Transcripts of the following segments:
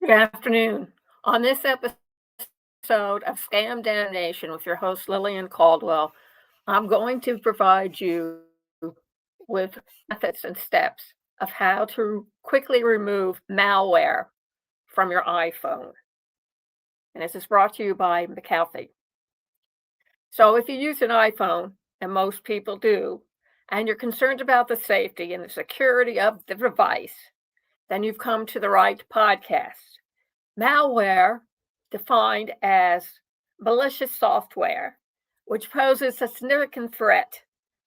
Good afternoon. On this episode of Scam DamNation with your host Lillian Cauldwell, I'm going to provide you with methods and steps of how to quickly remove malware from your iPhone. And this is brought to you by McAfee. So if you use an iPhone, and most people do, and you're concerned about the safety and the security of the device, then you've come to the right podcast. Malware, defined as malicious software, which poses a significant threat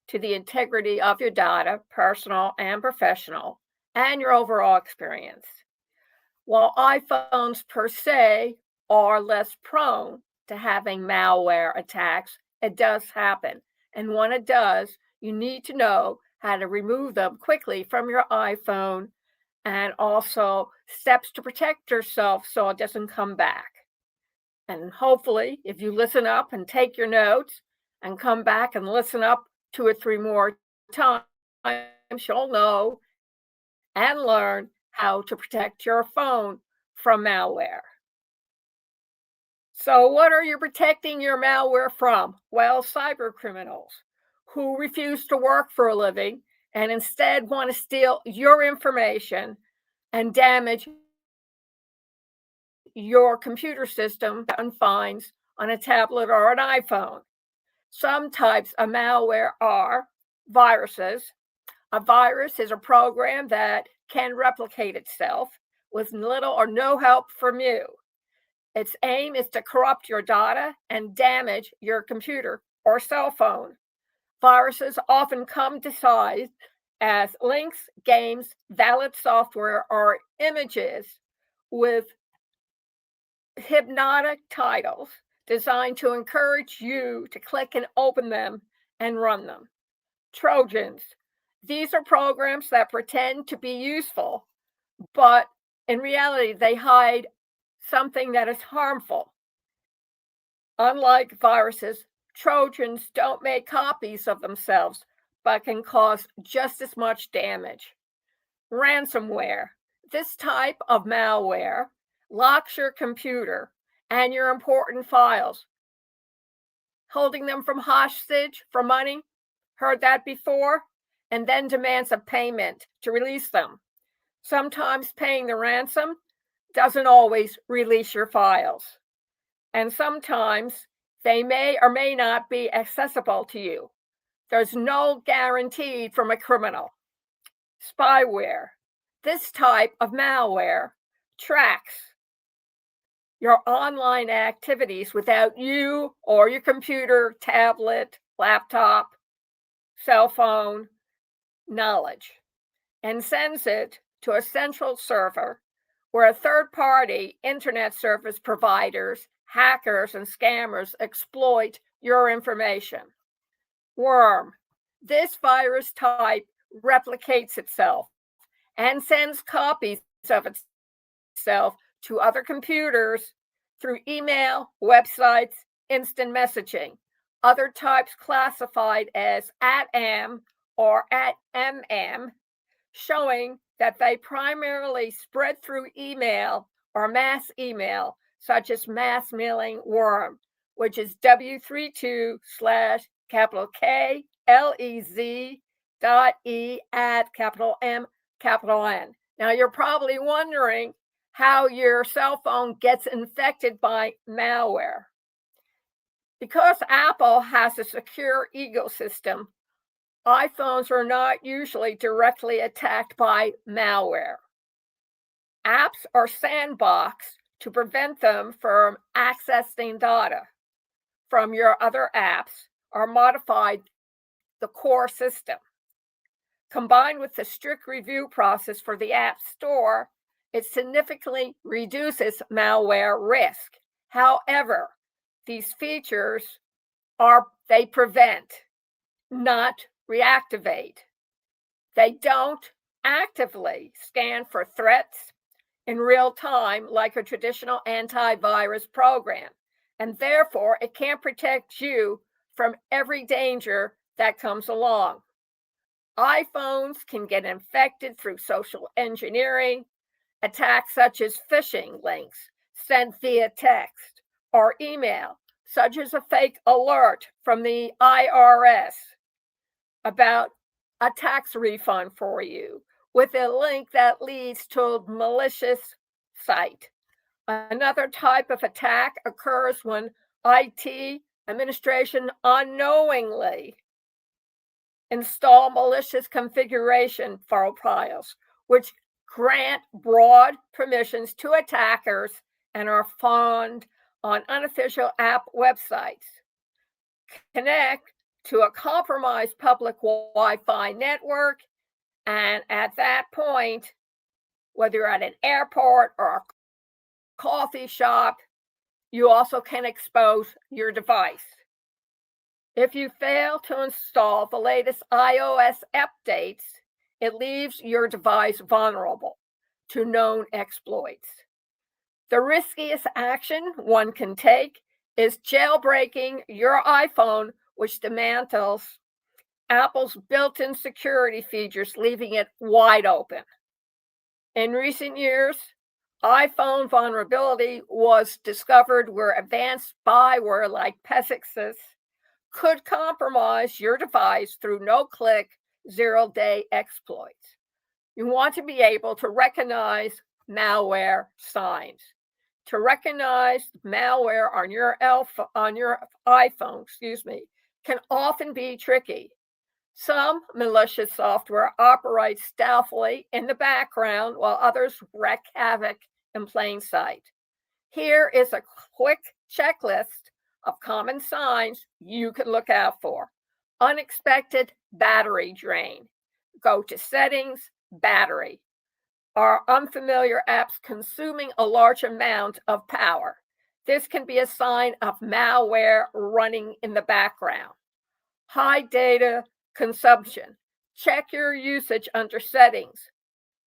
to the integrity of your data, personal and professional, and your overall experience. While iPhones per se are less prone to having malware attacks, it does happen. And when it does, you need to know how to remove them quickly from your iPhone and also steps to protect yourself so it doesn't come back. And hopefully, if you listen up and take your notes and come back and listen up 2 or 3 more times, you'll know and learn how to protect your phone from malware. So, what are you protecting your malware from? Well, cyber criminals who refuse to work for a living and instead want to steal your information and damage your computer system and finds on a tablet or an iPhone. Some types of malware are viruses. A virus is a program that can replicate itself with little or no help from you. Its aim is to corrupt your data and damage your computer or cell phone. Viruses often come disguised as links, games, valid software, or images with hypnotic titles designed to encourage you to click and open them and run them. Trojans. These are programs that pretend to be useful, but in reality, they hide something that is harmful. Unlike viruses, Trojans don't make copies of themselves, but can cause just as much damage. Ransomware. This type of malware locks your computer and your important files, holding them from hostage for money. Heard that before? And then demands a payment to release them. Sometimes paying the ransom doesn't always release your files. And sometimes they may or may not be accessible to you. There's no guarantee from a criminal. Spyware. This type of malware tracks your online activities without you or your computer, tablet, laptop, cell phone knowledge and sends it to a central server where a third-party internet service providers, hackers, and scammers exploit your information. Worm. This virus type replicates itself and sends copies of itself to other computers through email, websites, instant messaging. Other types classified as @am or @mm, showing that they primarily spread through email or mass email, such as mass mailing worm, which is W32 slash capital K LEZ .E at capital M capital N. Now you're probably wondering how your cell phone gets infected by malware. Because Apple has a secure ecosystem, iPhones are not usually directly attacked by malware. Apps are sandboxed to prevent them from accessing data from your other apps or modify the core system. Combined with the strict review process for the App Store, it significantly reduces malware risk. However, these features they prevent, not reactivate. They don't actively scan for threats in real time like a traditional antivirus program, and therefore it can't protect you from every danger that comes along. iPhones can get infected through social engineering, Attacks such as phishing links sent via text or email, such as a fake alert from the IRS about a tax refund for you with a link that leads to a malicious site. Another type of attack occurs when IT administration unknowingly install malicious configuration files, which grant broad permissions to attackers and are found on unofficial app websites. Connect to a compromised public Wi-Fi network, and at that point, whether you're at an airport or a coffee shop, you also can expose your device. If you fail to install the latest iOS updates, it leaves your device vulnerable to known exploits. The riskiest action one can take is jailbreaking your iPhone, which dismantles Apple's built-in security features, leaving it wide open. In recent years, iPhone vulnerability was discovered where advanced spyware like Pegasus could compromise your device through no-click, zero-day exploits. You want to be able to recognize malware signs. To recognize malware on your iPhone, can often be tricky. Some malicious software operates stealthily in the background while others wreak havoc in plain sight. Here is a quick checklist of common signs you can look out for. Unexpected battery drain. Go to settings, battery. Are unfamiliar apps consuming a large amount of power? This can be a sign of malware running in the background. High data consumption. Check your usage under settings.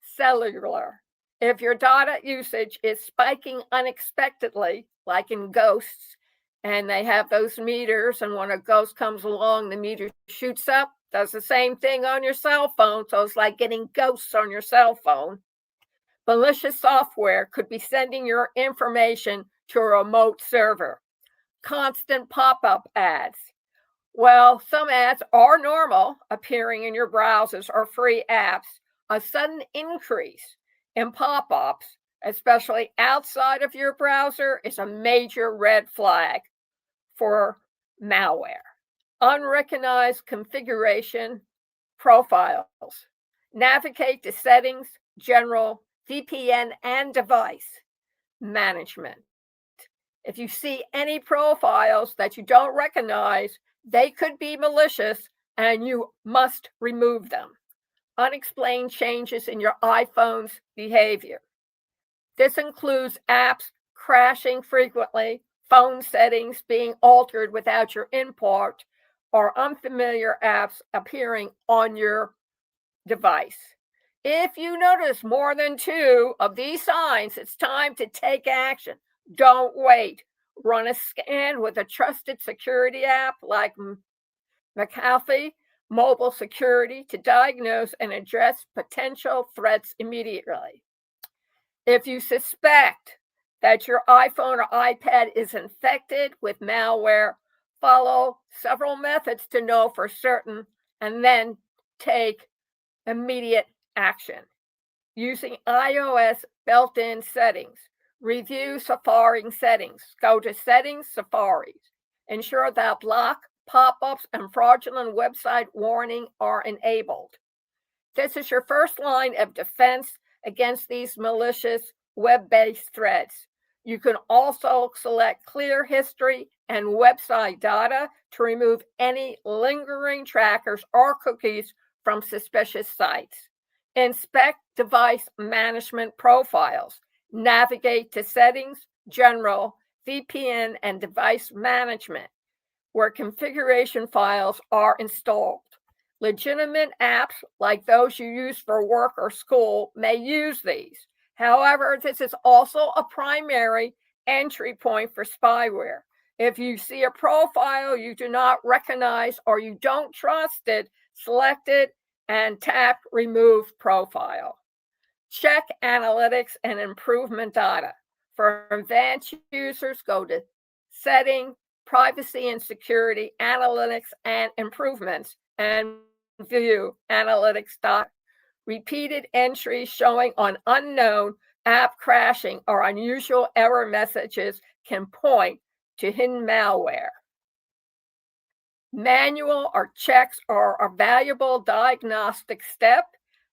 Cellular. If your data usage is spiking unexpectedly, like in ghosts, and they have those meters, and when a ghost comes along, the meter shoots up, does the same thing on your cell phone. So it's like getting ghosts on your cell phone. Malicious software could be sending your information to a remote server. Constant pop-up ads. Well, some ads are normal, appearing in your browsers or free apps. A sudden increase in pop-ups, especially outside of your browser, is a major red flag for malware. Unrecognized configuration profiles. Navigate to settings, general, VPN, and device management. If you see any profiles that you don't recognize, they could be malicious and you must remove them. Unexplained changes in your iPhone's behavior. This includes apps crashing frequently, phone settings being altered without your input, or unfamiliar apps appearing on your device. If you notice more than 2 of these signs, it's time to take action. Don't wait. Run a scan with a trusted security app like McAfee Mobile Security to diagnose and address potential threats immediately. If you suspect that your iPhone or iPad is infected with malware, follow several methods to know for certain and then take immediate action. Using iOS built-in settings. Review Safari settings. Go to Settings, Safari. Ensure that block, pop-ups, and fraudulent website warning are enabled. This is your first line of defense against these malicious web-based threats. You can also select Clear History and Website Data to remove any lingering trackers or cookies from suspicious sites. Inspect device management profiles. Navigate to Settings, General, VPN, and Device Management, where configuration files are installed. Legitimate apps like those you use for work or school may use these. However, this is also a primary entry point for spyware. If you see a profile you do not recognize or you don't trust it, select it and tap Remove Profile. Check analytics and improvement data. For advanced users, go to Setting, Privacy and Security, Analytics and Improvements, and view analytics data. Repeated entries showing on unknown app crashing or unusual error messages can point to hidden malware. Manual or checks are a valuable diagnostic step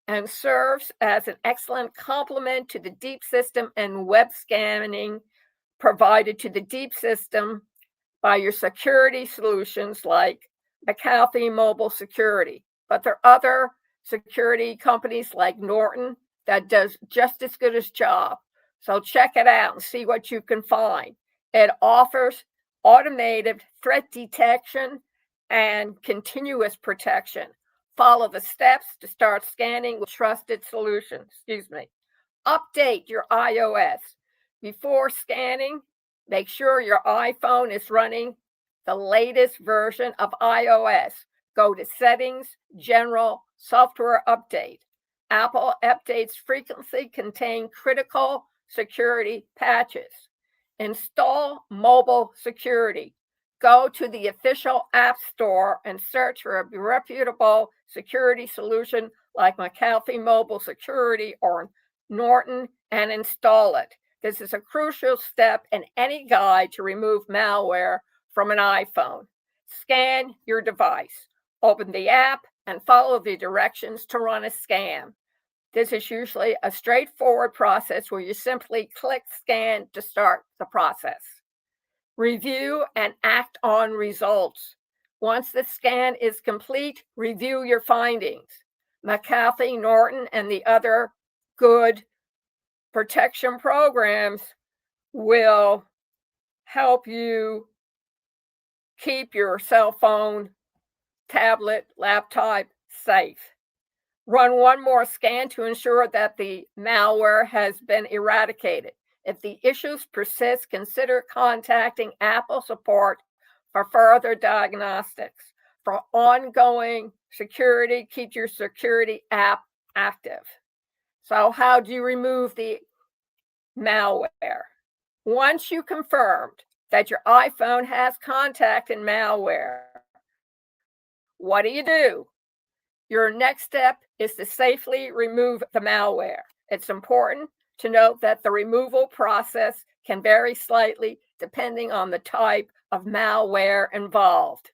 and serves as an excellent complement to the deep system and web scanning provided to the deep system by your security solutions like McAfee Mobile Security. But there are other security companies like Norton that does just as good a job. So check it out and see what you can find. It offers automated threat detection and continuous protection. Follow the steps to start scanning with trusted solutions. Update your iOS. Before scanning, make sure your iPhone is running the latest version of iOS. Go to Settings, General, Software Update. Apple updates frequently contain critical security patches. Install mobile security. Go to the official App Store and search for a reputable security solution like McAfee Mobile Security or Norton and install it. This is a crucial step in any guide to remove malware from an iPhone. Scan your device. Open the app and follow the directions to run a scan. This is usually a straightforward process where you simply click scan to start the process. Review and act on results. Once the scan is complete, review your findings. McAfee, Norton, and the other good protection programs will help you keep your cell phone, tablet, laptop safe. Run one more scan to ensure that the malware has been eradicated. If the issues persist, consider contacting Apple support for further diagnostics. For ongoing security, keep your security app active. So, how do you remove the malware? Once you confirmed that your iPhone has contacted malware, what do? Your next step is to safely remove the malware. It's important to note that the removal process can vary slightly depending on the type of malware involved.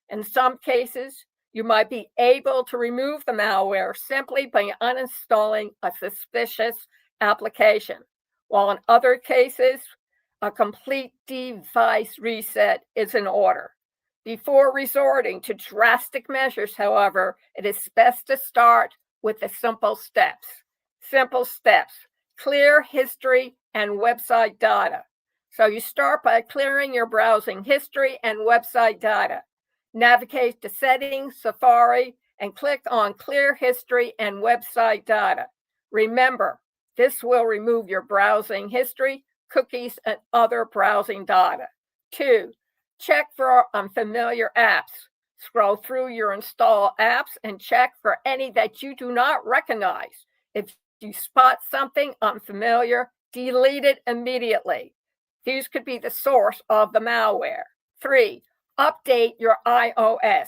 In some cases, you might be able to remove the malware simply by uninstalling a suspicious application, while in other cases, a complete device reset is in order. Before resorting to drastic measures, however, it is best to start with the simple steps. Simple steps. Clear history and website data. So you start by clearing your browsing history and website data. Navigate to Settings, Safari, and click on Clear History and Website Data. Remember, this will remove your browsing history, cookies, and other browsing data. 2. Check for unfamiliar apps. Scroll through your installed apps and check for any that you do not recognize. If you spot something unfamiliar, delete it immediately. These could be the source of the malware. 3. Update your iOS.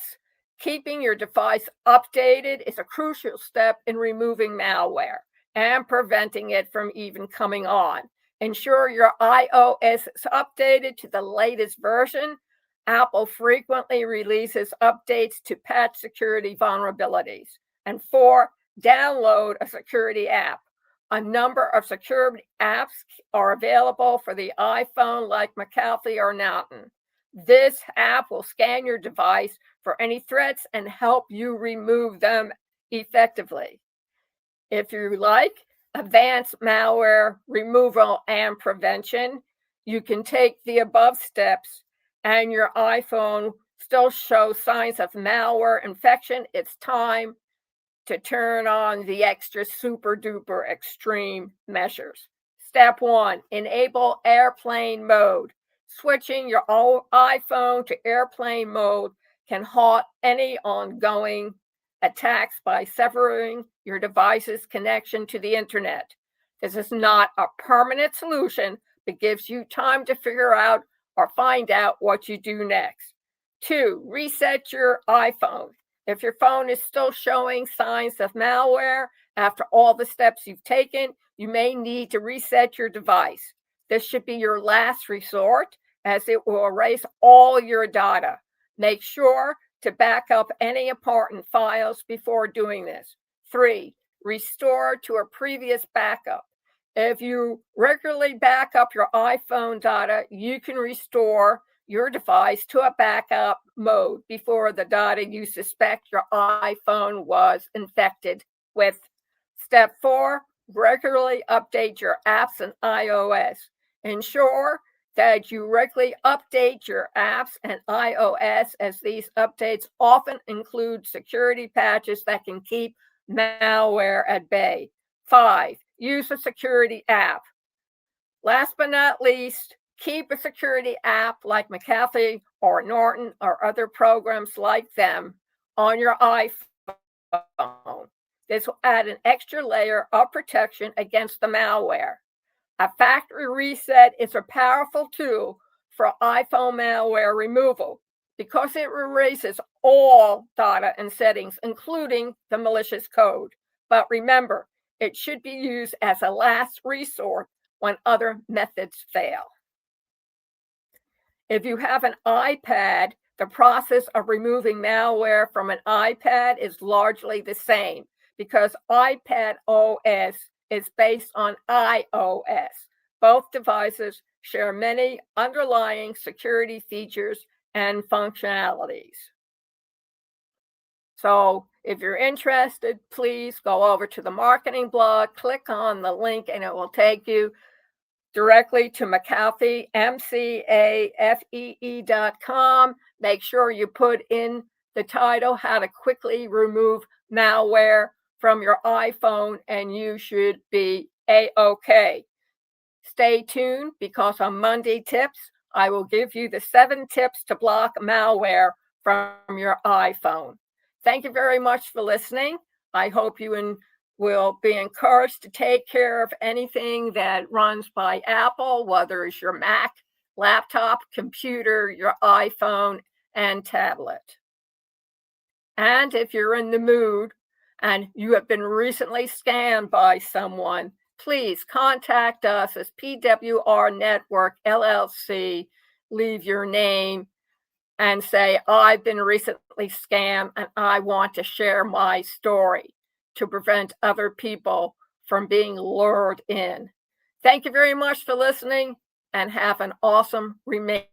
Keeping your device updated is a crucial step in removing malware and preventing it from even coming on. Ensure your iOS is updated to the latest version. Apple frequently releases updates to patch security vulnerabilities. And 4, download a security app. A number of security apps are available for the iPhone, like McAfee or Norton. This app will scan your device for any threats and help you remove them effectively. If you like advanced malware removal and prevention, you can take the above steps and your iPhone still shows signs of malware infection. It's time to turn on the extra super duper extreme measures. Step 1, enable airplane mode. Switching your iPhone to airplane mode can halt any ongoing attacks by severing your device's connection to the internet. This is not a permanent solution, but gives you time to figure out or find out what you do next. 2, reset your iPhone. If your phone is still showing signs of malware after all the steps you've taken, you may need to reset your device. This should be your last resort, as it will erase all your data. Make sure to back up any important files before doing this. 3, restore to a previous backup. If you regularly back up your iPhone data, you can restore your device to a backup mode before the data you suspect your iPhone was infected with. Step 4, regularly update your apps in iOS. Ensure that you regularly update your apps and iOS, as these updates often include security patches that can keep malware at bay. 5, use a security app. Last but not least, keep a security app like McAfee or Norton or other programs like them on your iPhone. This will add an extra layer of protection against the malware. A factory reset is a powerful tool for iPhone malware removal because it erases all data and settings, including the malicious code. But remember, it should be used as a last resort when other methods fail. If you have an iPad, the process of removing malware from an iPad is largely the same because iPad OS is based on iOS. Both devices share many underlying security features and functionalities. So if you're interested, please go over to the marketing blog, click on the link, and it will take you directly to McAfee, MCAFEE.com. Make sure you put in the title, How to Quickly Remove Malware from Your iPhone, and you should be A-OK. Stay tuned, because on Monday Tips, I will give you the 7 tips to block malware from your iPhone. Thank you very much for listening. I hope you will be encouraged to take care of anything that runs by Apple, whether it's your Mac, laptop, computer, your iPhone, and tablet. And if you're in the mood and you have been recently scammed by someone, please contact us as PWR Network LLC. Leave your name and say, I've been recently scammed and I want to share my story to prevent other people from being lured in. Thank you very much for listening, and have an awesome remaining